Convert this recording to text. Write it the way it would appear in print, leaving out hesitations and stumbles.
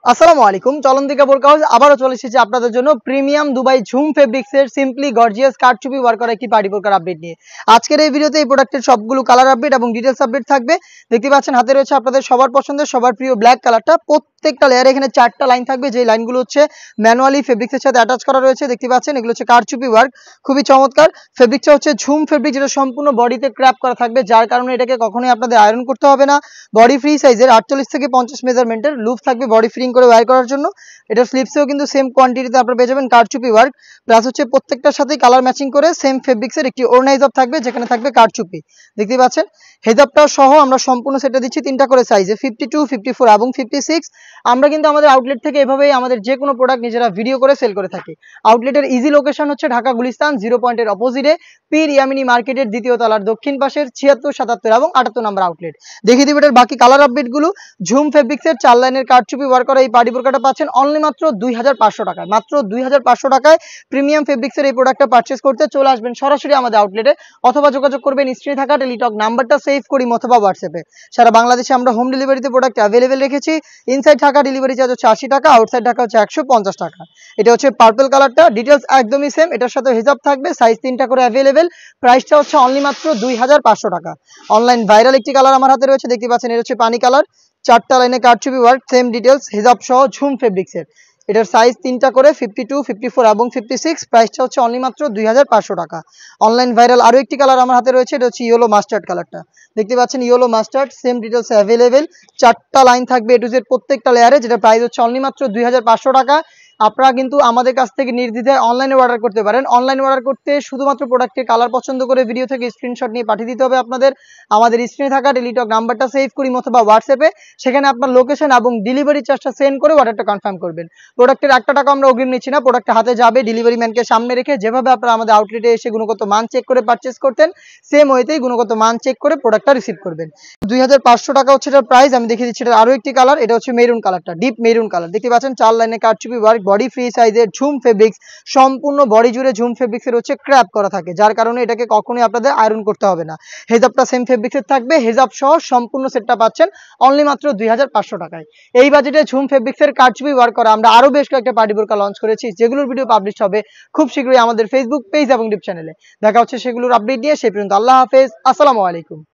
আসসালামু আলাইকুম। চলন্তিকা বোরকা হাউস আবারও চলে এসেছে আপনাদের জন্য প্রিমিয়াম দুবাই ঝুম ফেব্রিক্সের সিম্পলি গর্জিয়াস কারচুপি ওয়ার্ক করা একটি পার্টি বোরকার আপডেট নিয়ে। আজকের এই ভিডিওতে এই প্রোডাক্টের সবগুলো কালার আপডেট এবং ডিটেইলস আপডেট থাকবে। দেখতে পাচ্ছেন হাতে রয়েছে আপনাদের সবার পছন্দের সবার প্রিয় ব্ল্যাক কালারটা। প্রত্যেকটা লেয়ারে এখানে 4টা লাইন থাকবে, যে লাইনগুলো হচ্ছে ম্যানুয়ালি ফেব্রিক্সের সাথে অ্যাটাচ করা রয়েছে। দেখতে পাচ্ছেন এগুলো হচ্ছে কারচুপি ওয়ার্ক, খুবই চমৎকার। ফেব্রিকটা হচ্ছে ঝুম ফেব্রিক, যেটা সম্পূর্ণ বডিতে ক্র্যাপ করা থাকবে, যার কারণে এটাকে কখনোই আপনাদের আয়রন করতে হবে না। বডি ফ্রি সাইজের 48 থেকে 50 মেজারমেন্টের লুপ থাকবে বডি ফ্রিং করে ওয়্যার করার জন্য। এটা স্লিপসেও কিন্তু সেম কোয়ান্টিটিতে আপনারা পেয়ে যাবেন কারচুপি ওয়ার্ক, প্লাস হচ্ছে প্রত্যেকটার সাথেই কালার ম্যাচিং করে সেম ফেব্রিক্সের একটি ওড়না হিজাব থাকবে, যেখানে থাকবে কারচুপি। দেখতে পাচ্ছেন হিজাবটা সহ আমরা সম্পূর্ণ সেটটা দিচ্ছি 3টা করে সাইজে, 52, 54 এবং 56। আমরা কিন্তু আমাদের আউটলেট থেকে এভাবেই আমাদের যে কোনো প্রোডাক্ট নিজেরা ভিডিও করে সেল করে থাকি। আউটলেটের ইজি লোকেশন হচ্ছে ঢাকা গুলিস্তান 0 পয়েন্টের অপোজিটে পীর ইয়ামিনী মার্কেটের দ্বিতীয় তলার দক্ষিণ পাশের 76, 77 এবং 78 নম্বর আউটলেট। দেখিয়ে দিব এটার বাকি কালার আপডেটগুলো। ঝুম ফেব্রিক্সের 4 লাইনের কারচুপি ওয়ার্ক করা এই পার্টি বোরকাটা পাচ্ছেন অনলি মাত্র 2500 টাকায়। মাত্র 2500 টাকায় প্রিমিয়াম ফেব্রিক্সের এই প্রোডাক্টটা পারচেজ করতে চলে আসবেন সরাসরি আমাদের আউটলেটে, অথবা যোগাযোগ করবেন স্ক্রিনে থাকা টেলিটক নাম্বারটা সেভ করি অথবা হোয়াটসঅ্যাপে। সারা বাংলাদেশে আমরা হোম ডেলিভারিতে প্রোডাক্ট অ্যাভেলেবেল রেখেছি। ইনসাইড ঢাকা ডেলিভারি চার্জ হচ্ছে 80 টাকা, আউটসাইড ঢাকা হচ্ছে 150 টাকা। এটা হচ্ছে পার্পল কালারটা, ডিটেলস একদমই সেম। এটার সাথে হিজাব থাকবে, সাইজ 3টা করে অ্যাভেলেবেল। প্রাইসটা হচ্ছে অনলি মাত্র 2500 টাকা। অনলাইন ভাইরাল একটি কালার আমার হাতে রয়েছে, দেখতে পাচ্ছেন এটা হচ্ছে পানি কালার। 4টা লাইনে কারচুপি ওয়ার্ক, সেম ডিটেলস, হিজাব সহ ঝুম ফেব্রিক্সের। এটার সাইজ 3টা করে 52, 54 এবং 56। প্রাইসটা হচ্ছে অনলি মাত্র 2500 টাকা। অনলাইন ভাইরাল আরো একটি কালার আমার হাতে রয়েছে, এটা হচ্ছে ইয়েলো মাস্টার্ড কালারটা। দেখতে পাচ্ছেন yellow mustard, same details available. 4টা লাইন থাকবে এ টু জেড প্রত্যেকটা লেয়ারে, যেটা প্রাইস হচ্ছে অনলি মাত্র 2500 টাকা। আপনারা কিন্তু আমাদের কাছ থেকে নির্দ্বিধায় অনলাইনে অর্ডার করতে পারেন। অনলাইনে অর্ডার করতে শুধুমাত্র প্রোডাক্টের কালার পছন্দ করে ভিডিও থেকে স্ক্রিনশট নিয়ে পাঠিয়ে দিতে হবে আপনাদের। আমাদের স্ক্রিনে থাকা টেলিটক নাম্বারটা সেভ করি অথবা হোয়াটসঅ্যাপে, সেখানে আপনার লোকেশন এবং ডেলিভারি চার্জটা সেন্ড করে অর্ডারটা কনফার্ম করবেন। প্রোডাক্টের 1 টাকা আমরা অগ্রিম নিচ্ছি না, প্রোডাক্টটা হাতে যাবে ডেলিভারি ম্যানকে সামনে রেখে। যেভাবে আপনারা আমাদের আউটলেটে এসে গুণগত মান চেক করে পারচেজ করতেন, সেম ওয়েতেই গুণগত মান চেক করে প্রোডাক্টটা রিসিভ করবেন। 2500 টাকা হচ্ছে এটার প্রাইস। আমি দেখিয়ে দিচ্ছি এটা আরো একটি কালার, এটা হচ্ছে মেরুন কালারটা, ডিপ মেরুন কালার। দেখতে পাচ্ছেন 4 লাইনে কারচুপি ওয়ার্ক, বডি ফ্রি সাইজের ঝুম ফেব্রিক্স, সম্পূর্ণ বডি জুড়ে ঝুম ফেব্রিক্সের হচ্ছে ক্র্যাপ করা থাকে, যার কারণে এটাকে কখনোই আপনাদের আয়রন করতে হবে না। হেজাবটা সেম ফেব্রিক্সের থাকবে, হেজাব সহ সম্পূর্ণ সেটটা পাচ্ছেন অনলি মাত্র 2500 টাকায়। এই বাজেটে ঝুম ফেব্রিক্সের কারচুপি ওয়ার্ক করা আমরা আরো বেশ কয়েকটা পার্টি বোরকা লঞ্চ করেছি, যেগুলোর ভিডিও পাবলিশ হবে খুব শীঘ্রই আমাদের ফেসবুক পেজ এবং ইউটিউব চ্যানেলে। দেখা হচ্ছে সেগুলোর আপডেট নিয়ে। সেই পর্যন্ত আল্লাহ হাফেজ, আসসালামু আলাইকুম।